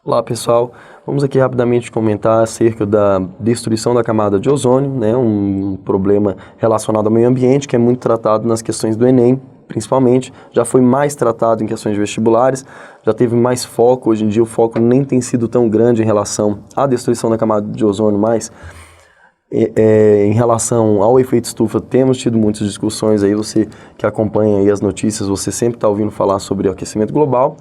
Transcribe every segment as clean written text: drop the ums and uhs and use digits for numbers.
Olá pessoal, vamos aqui rapidamente comentar acerca da destruição da camada de ozônio, né, um problema relacionado ao meio ambiente que é muito tratado nas questões do Enem, principalmente, já foi mais tratado em questões vestibulares, já teve mais foco, hoje em dia o foco nem tem sido tão grande em relação à destruição da camada de ozônio, mas em relação ao efeito estufa, temos tido muitas discussões aí, você que acompanha aí as notícias, você sempre está ouvindo falar sobre o aquecimento global,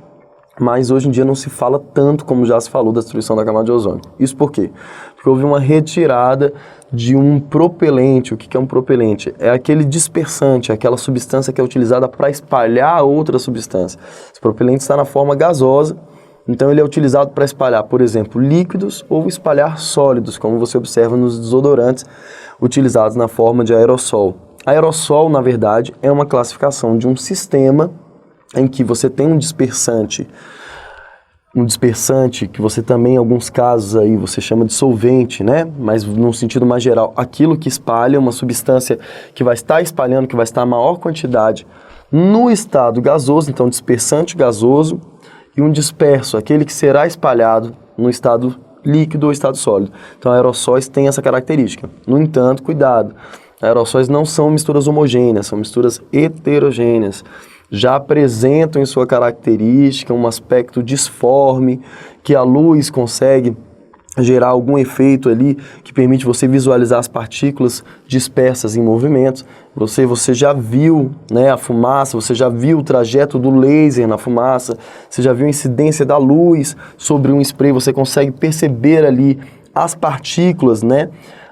mas hoje em dia não se fala tanto como já se falou da destruição da camada de ozônio. Isso por quê? Porque houve uma retirada de um propelente. O que é um propelente? É aquele dispersante, aquela substância que é utilizada para espalhar outra substância. Esse propelente está na forma gasosa, então ele é utilizado para espalhar, por exemplo, líquidos ou espalhar sólidos, como você observa nos desodorantes utilizados na forma de aerossol. Aerossol, na verdade, é uma classificação de um sistema em que você tem um dispersante que você também, em alguns casos aí, você chama de solvente, né? Mas num sentido mais geral, aquilo que espalha, uma substância que vai estar espalhando, que vai estar a maior quantidade no estado gasoso, então dispersante gasoso, e um disperso, aquele que será espalhado no estado líquido ou estado sólido. Então aerossóis têm essa característica. No entanto, cuidado, aerossóis não são misturas homogêneas, são misturas heterogêneas. Já apresentam em sua característica um aspecto disforme, que a luz consegue gerar algum efeito ali que permite você visualizar as partículas dispersas em movimentos. Você já viu, né, a fumaça, você já viu o trajeto do laser na fumaça, você já viu a incidência da luz sobre um spray, você consegue perceber ali as partículas, né,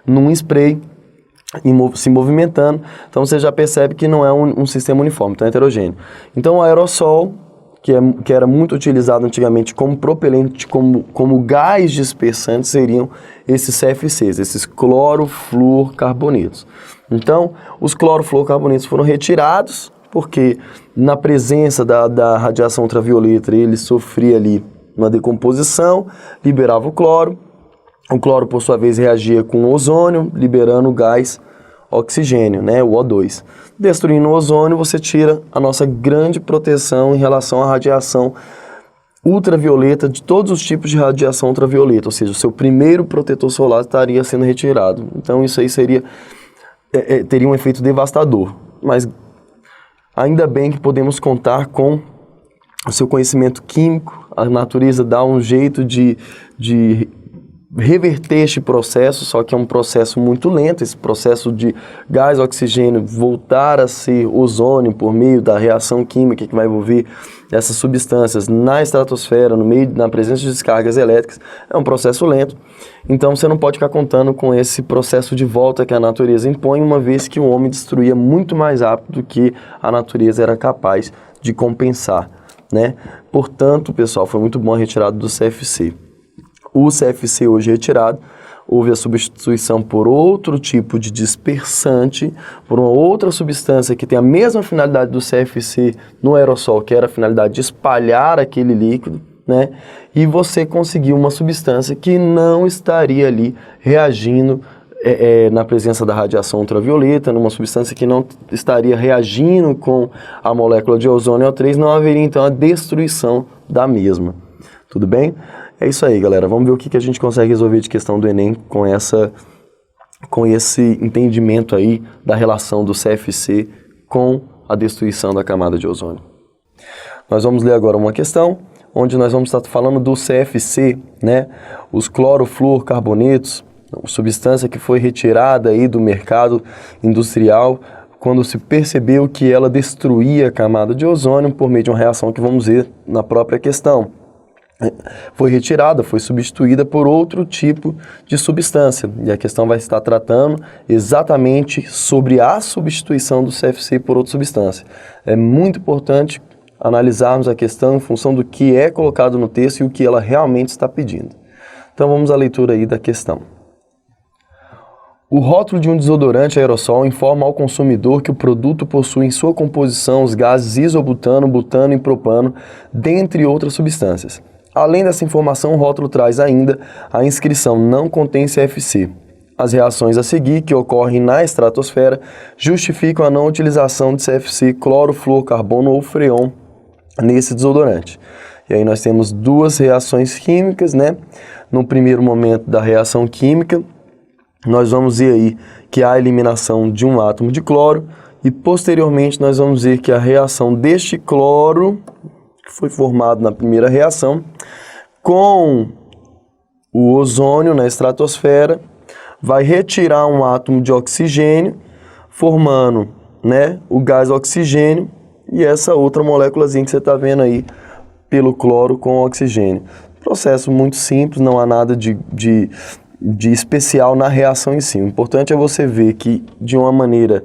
num spray se movimentando, então você já percebe que não é um sistema uniforme, então é heterogêneo. Então o aerossol, que era muito utilizado antigamente como propelente, como gás dispersante, seriam esses CFCs, esses clorofluorcarbonetos. Então, os clorofluorcarbonetos foram retirados, porque na presença da radiação ultravioleta, ele sofria ali uma decomposição, liberava o cloro, por sua vez, reagia com o ozônio, liberando o gás oxigênio, né, o O2. Destruindo o ozônio, você tira a nossa grande proteção em relação à radiação ultravioleta, de todos os tipos de radiação ultravioleta, ou seja, o seu primeiro protetor solar estaria sendo retirado. Então isso aí teria um efeito devastador, mas ainda bem que podemos contar com o seu conhecimento químico, a natureza dá um jeito de reverter este processo, só que é um processo muito lento, esse processo de gás oxigênio voltar a ser ozônio por meio da reação química que vai envolver essas substâncias na estratosfera, na presença de descargas elétricas, é um processo lento. Então você não pode ficar contando com esse processo de volta que a natureza impõe, uma vez que o homem destruía muito mais rápido do que a natureza era capaz de compensar, né? Portanto, pessoal, foi muito bom a retirada do CFC. O CFC hoje retirado, houve a substituição por outro tipo de dispersante, por uma outra substância que tem a mesma finalidade do CFC no aerossol, que era a finalidade de espalhar aquele líquido, né? E você conseguiu uma substância que não estaria ali reagindo na presença da radiação ultravioleta, numa substância que não estaria reagindo com a molécula de ozônio O3, não haveria então a destruição da mesma. Tudo bem? É isso aí, galera. Vamos ver o que a gente consegue resolver de questão do Enem com esse entendimento aí da relação do CFC com a destruição da camada de ozônio. Nós vamos ler agora uma questão onde nós vamos estar falando do CFC, né? Os clorofluorcarbonetos, substância que foi retirada aí do mercado industrial quando se percebeu que ela destruía a camada de ozônio por meio de uma reação que vamos ver na própria questão. Foi retirada, foi substituída por outro tipo de substância. E a questão vai estar tratando exatamente sobre a substituição do CFC por outra substância. É muito importante analisarmos a questão em função do que é colocado no texto e o que ela realmente está pedindo. Então vamos à leitura aí da questão. O rótulo de um desodorante aerossol informa ao consumidor que o produto possui em sua composição os gases isobutano, butano e propano, dentre outras substâncias. Além dessa informação, o rótulo traz ainda a inscrição não contém CFC. As reações a seguir, que ocorrem na estratosfera, justificam a não utilização de CFC, clorofluorcarbono ou freon nesse desodorante. E aí nós temos duas reações químicas, né? No primeiro momento da reação química, nós vamos ver aí que há a eliminação de um átomo de cloro e posteriormente nós vamos ver que a reação deste cloro, que foi formado na primeira reação, com o ozônio na estratosfera, vai retirar um átomo de oxigênio, formando, né, o gás oxigênio e essa outra moléculazinha que você está vendo aí pelo cloro com oxigênio. Processo muito simples, não há nada de especial na reação em si. O importante é você ver que, de uma maneira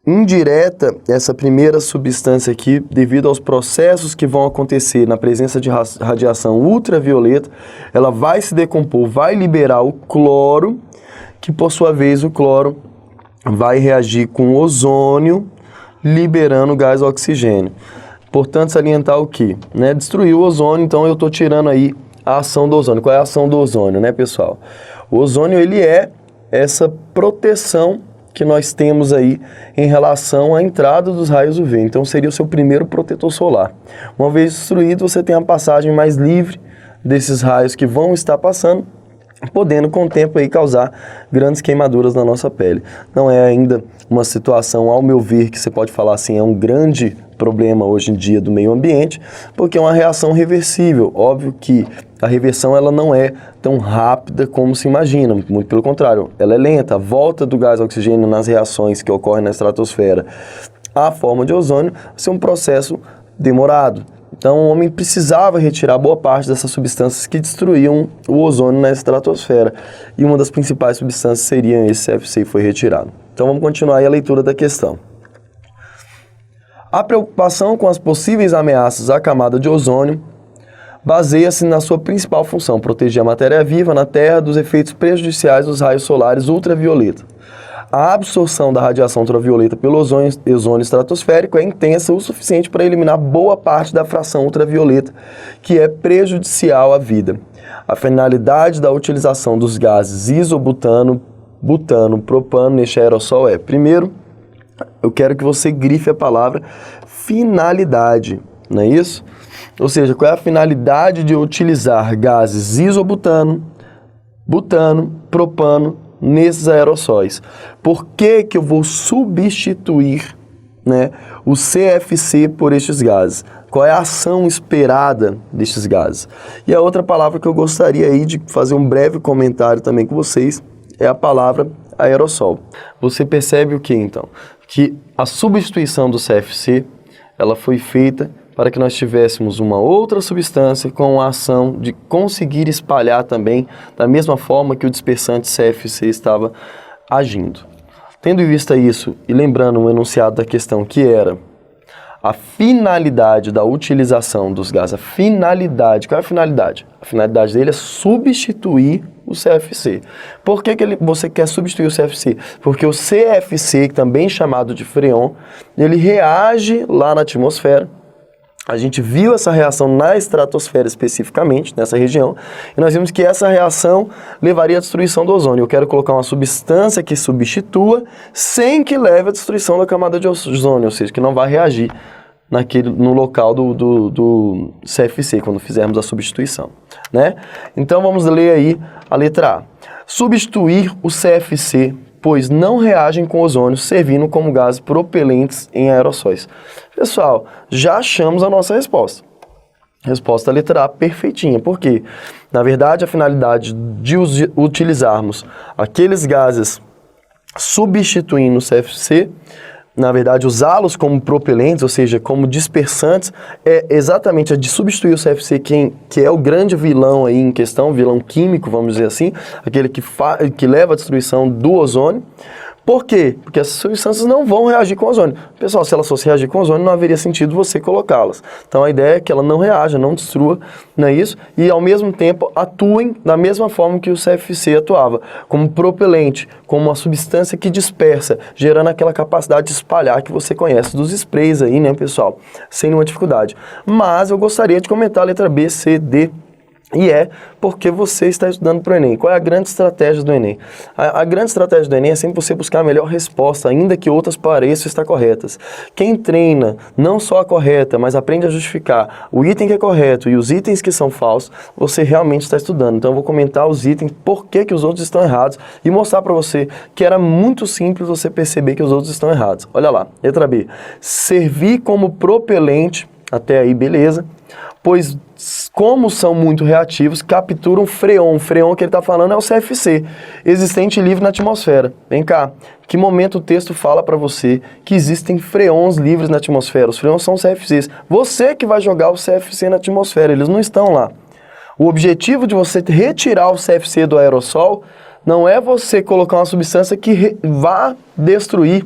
indireta, essa primeira substância aqui, devido aos processos que vão acontecer na presença de radiação ultravioleta, ela vai se decompor, vai liberar o cloro, que por sua vez o cloro vai reagir com o ozônio, liberando o gás oxigênio. Portanto, salientar o que? Né? Destruir o ozônio, então eu estou tirando aí a ação do ozônio. Qual é a ação do ozônio, né, pessoal? O ozônio, ele é essa proteção que nós temos aí em relação à entrada dos raios UV. Então, seria o seu primeiro protetor solar. Uma vez destruído, você tem a passagem mais livre desses raios que vão estar passando, podendo com o tempo aí causar grandes queimaduras na nossa pele. Não é ainda uma situação, ao meu ver, que você pode falar assim, é um grande problema hoje em dia do meio ambiente, porque é uma reação reversível. Óbvio que a reversão ela não é tão rápida como se imagina, muito pelo contrário, ela é lenta. A volta do gás oxigênio nas reações que ocorrem na estratosfera à forma de ozônio vai ser um processo demorado. Então, o homem precisava retirar boa parte dessas substâncias que destruíam o ozônio na estratosfera. E uma das principais substâncias seria esse CFC, foi retirado. Então, vamos continuar aí a leitura da questão. A preocupação com as possíveis ameaças à camada de ozônio baseia-se na sua principal função, proteger a matéria viva na Terra dos efeitos prejudiciais dos raios solares ultravioleta. A absorção da radiação ultravioleta pelo ozônio estratosférico é intensa o suficiente para eliminar boa parte da fração ultravioleta, que é prejudicial à vida. A finalidade da utilização dos gases isobutano, butano, propano neste aerossol é, primeiro, eu quero que você grife a palavra finalidade, não é isso? Ou seja, qual é a finalidade de utilizar gases isobutano, butano, propano nesses aerossóis? Por que que eu vou substituir, né, o CFC por estes gases? Qual é a ação esperada destes gases? E a outra palavra que eu gostaria aí de fazer um breve comentário também com vocês é a palavra aerossol. Você percebe o que então? Que a substituição do CFC, ela foi feita para que nós tivéssemos uma outra substância com a ação de conseguir espalhar também da mesma forma que o dispersante CFC estava agindo. Tendo em vista isso e lembrando o enunciado da questão que era a finalidade da utilização dos gases, a finalidade, qual é a finalidade? A finalidade dele é substituir o CFC. Por que você quer substituir o CFC? Porque o CFC, também chamado de freon, ele reage lá na atmosfera. A gente viu essa reação na estratosfera especificamente, nessa região, e nós vimos que essa reação levaria à destruição do ozônio. Eu quero colocar uma substância que substitua sem que leve à destruição da camada de ozônio, ou seja, que não vai reagir no local do CFC, quando fizermos a substituição, né? Então vamos ler aí a letra A. Substituir o CFC, pois não reagem com ozônio, servindo como gases propelentes em aerossóis. Pessoal, já achamos a nossa resposta. Resposta letra A, perfeitinha. Por quê? Na verdade, a finalidade de utilizarmos aqueles gases substituindo o CFC, na verdade, usá-los como propelentes, ou seja, como dispersantes, é exatamente a de substituir o CFC, que é o grande vilão aí em questão, vilão químico, vamos dizer assim, aquele que leva à destruição do ozônio. Por quê? Porque essas substâncias não vão reagir com o ozônio. Pessoal, se elas fossem reagir com o ozônio, não haveria sentido você colocá-las. Então, a ideia é que ela não reaja, não destrua, não é isso? E, ao mesmo tempo, atuem da mesma forma que o CFC atuava, como propelente, como uma substância que dispersa, gerando aquela capacidade de espalhar que você conhece dos sprays aí, né, pessoal? Sem nenhuma dificuldade. Mas eu gostaria de comentar a letra B, C, D E é porque você está estudando para o Enem. Qual é a grande estratégia do Enem? A grande estratégia do Enem é sempre você buscar a melhor resposta, ainda que outras pareçam estar corretas. Quem treina não só a correta, mas aprende a justificar o item que é correto e os itens que são falsos, você realmente está estudando. Então eu vou comentar os itens, por que os outros estão errados e mostrar para você que era muito simples você perceber que os outros estão errados. Olha lá, letra B. Servir como propelente, até aí beleza, pois como são muito reativos, capturam freon. O freon que ele está falando é o CFC, existente livre na atmosfera. Vem cá, que momento o texto fala para você que existem freons livres na atmosfera? Os freons são CFCs. Você que vai jogar o CFC na atmosfera, eles não estão lá. O objetivo de você retirar o CFC do aerossol não é você colocar uma substância que vá destruir,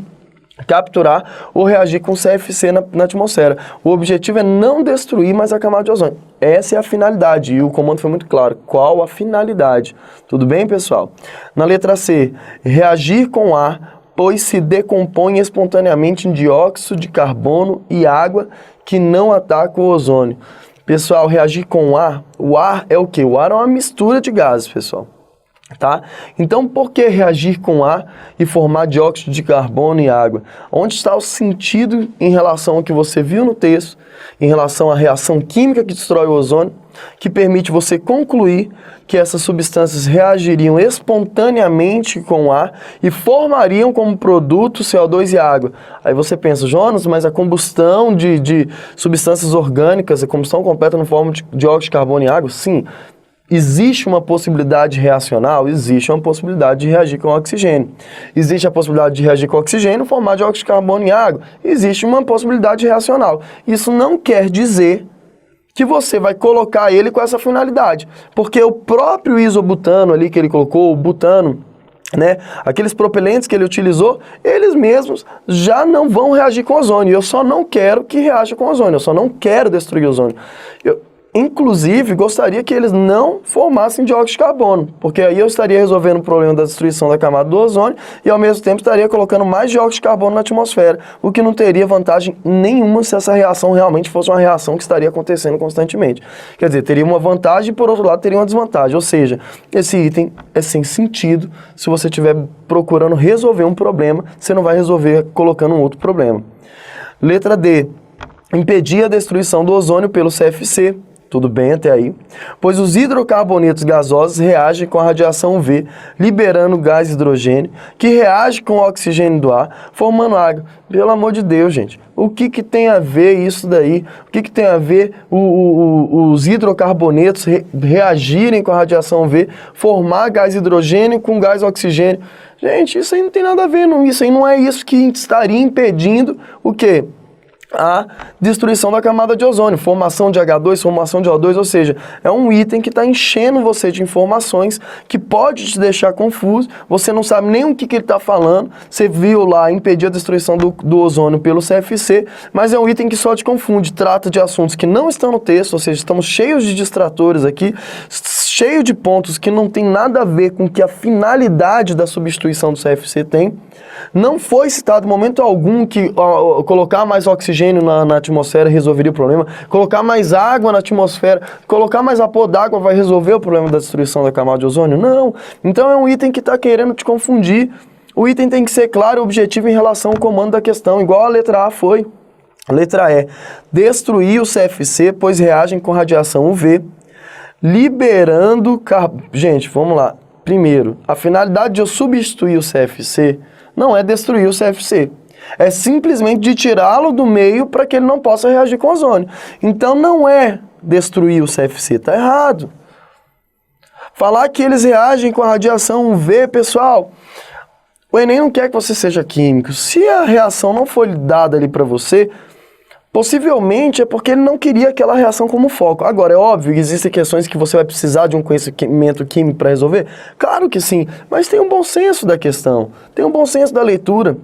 capturar ou reagir com CFC na atmosfera. O objetivo é não destruir mais a camada de ozônio. Essa é a finalidade, e o comando foi muito claro. Qual a finalidade? Tudo bem, pessoal? Na letra C, reagir com ar, pois se decompõe espontaneamente em dióxido de carbono e água que não ataca o ozônio. Pessoal, reagir com ar, o ar é o quê? O ar é uma mistura de gases, pessoal. Tá? Então, por que reagir com ar e formar dióxido de carbono e água? Onde está o sentido em relação ao que você viu no texto, em relação à reação química que destrói o ozônio, que permite você concluir que essas substâncias reagiriam espontaneamente com o ar e formariam como produto CO2 e água? Aí você pensa, Jonas, mas a combustão de substâncias orgânicas, a combustão completa na forma de dióxido de carbono e água? Sim. Existe uma possibilidade reacional? Existe uma possibilidade de reagir com oxigênio. Existe a possibilidade de reagir com oxigênio, formar dióxido de carbono e água. Existe uma possibilidade reacional. Isso não quer dizer que você vai colocar ele com essa finalidade. Porque o próprio isobutano ali que ele colocou, o butano, né, aqueles propelentes que ele utilizou, eles mesmos já não vão reagir com ozônio. Eu só não quero que reaja com ozônio. Eu só não quero destruir o ozônio. Inclusive, gostaria que eles não formassem dióxido de carbono, porque aí eu estaria resolvendo o problema da destruição da camada do ozônio e, ao mesmo tempo, estaria colocando mais dióxido de carbono na atmosfera, o que não teria vantagem nenhuma se essa reação realmente fosse uma reação que estaria acontecendo constantemente. Quer dizer, teria uma vantagem e, por outro lado, teria uma desvantagem. Ou seja, esse item é sem sentido se você estiver procurando resolver um problema, você não vai resolver colocando um outro problema. Letra D. Impedir a destruição do ozônio pelo CFC. Tudo bem até aí? Pois os hidrocarbonetos gasosos reagem com a radiação UV, liberando gás hidrogênio, que reage com o oxigênio do ar, formando água. Pelo amor de Deus, gente. O que tem a ver isso daí? O que tem a ver os hidrocarbonetos reagirem com a radiação UV, formar gás hidrogênio com gás oxigênio? Gente, isso aí não tem nada a ver, não. Isso aí não é isso que estaria impedindo o quê? A destruição da camada de ozônio, formação de H2, formação de O2, ou seja, é um item que está enchendo você de informações que pode te deixar confuso, você não sabe nem o que ele está falando, você viu lá impedir a destruição do ozônio pelo CFC, mas é um item que só te confunde, trata de assuntos que não estão no texto, ou seja, estamos cheios de distratores aqui, cheio de pontos que não tem nada a ver com o que a finalidade da substituição do CFC tem. Não foi citado em momento algum que colocar mais oxigênio na atmosfera resolveria o problema, colocar mais água na atmosfera, colocar mais vapor d'água vai resolver o problema da destruição da camada de ozônio? Não. Então é um item que está querendo te confundir. O item tem que ser claro e objetivo em relação ao comando da questão, igual a letra A foi. A letra E. Destruir o CFC, pois reagem com radiação UV, liberando carbono. Gente, vamos lá. Primeiro, a finalidade de eu substituir o CFC não é destruir o CFC. É simplesmente de tirá-lo do meio para que ele não possa reagir com ozônio. Então não é destruir o CFC, está errado. Falar que eles reagem com a radiação UV, pessoal, o Enem não quer que você seja químico. Se a reação não foi dada ali para você, possivelmente é porque ele não queria aquela reação como foco. Agora, é óbvio que existem questões que você vai precisar de um conhecimento químico para resolver? Claro que sim, mas tem um bom senso da questão, tem um bom senso da leitura.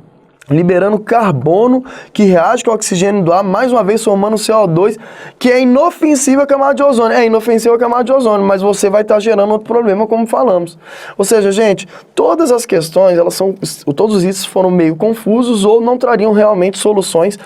Liberando carbono que reage com o oxigênio do ar, mais uma vez formando CO2, que é inofensivo à camada de ozônio. É inofensivo à camada de ozônio, mas você vai estar gerando outro problema, como falamos. Ou seja, gente, todas as questões, todos os itens foram meio confusos ou não trariam realmente soluções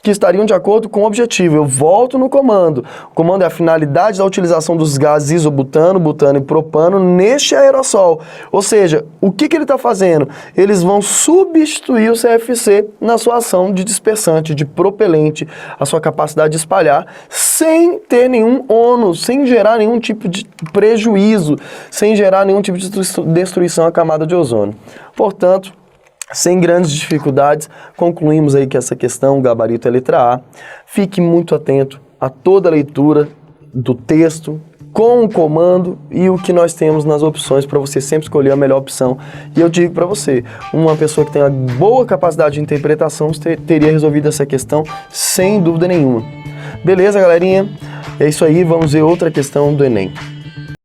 que estariam de acordo com o objetivo. Eu volto no comando. O comando é a finalidade da utilização dos gases isobutano, butano e propano neste aerossol. Ou seja, o que ele está fazendo? Eles vão substituir o CFC na sua ação de dispersante, de propelente, a sua capacidade de espalhar, sem ter nenhum ônus, sem gerar nenhum tipo de prejuízo, sem gerar nenhum tipo de destruição à camada de ozônio. Portanto, sem grandes dificuldades, concluímos aí que essa questão, o gabarito é letra A. Fique muito atento a toda a leitura do texto, com o comando e o que nós temos nas opções para você sempre escolher a melhor opção. E eu digo para você, uma pessoa que tem uma boa capacidade de interpretação teria resolvido essa questão sem dúvida nenhuma. Beleza, galerinha? É isso aí, vamos ver outra questão do Enem.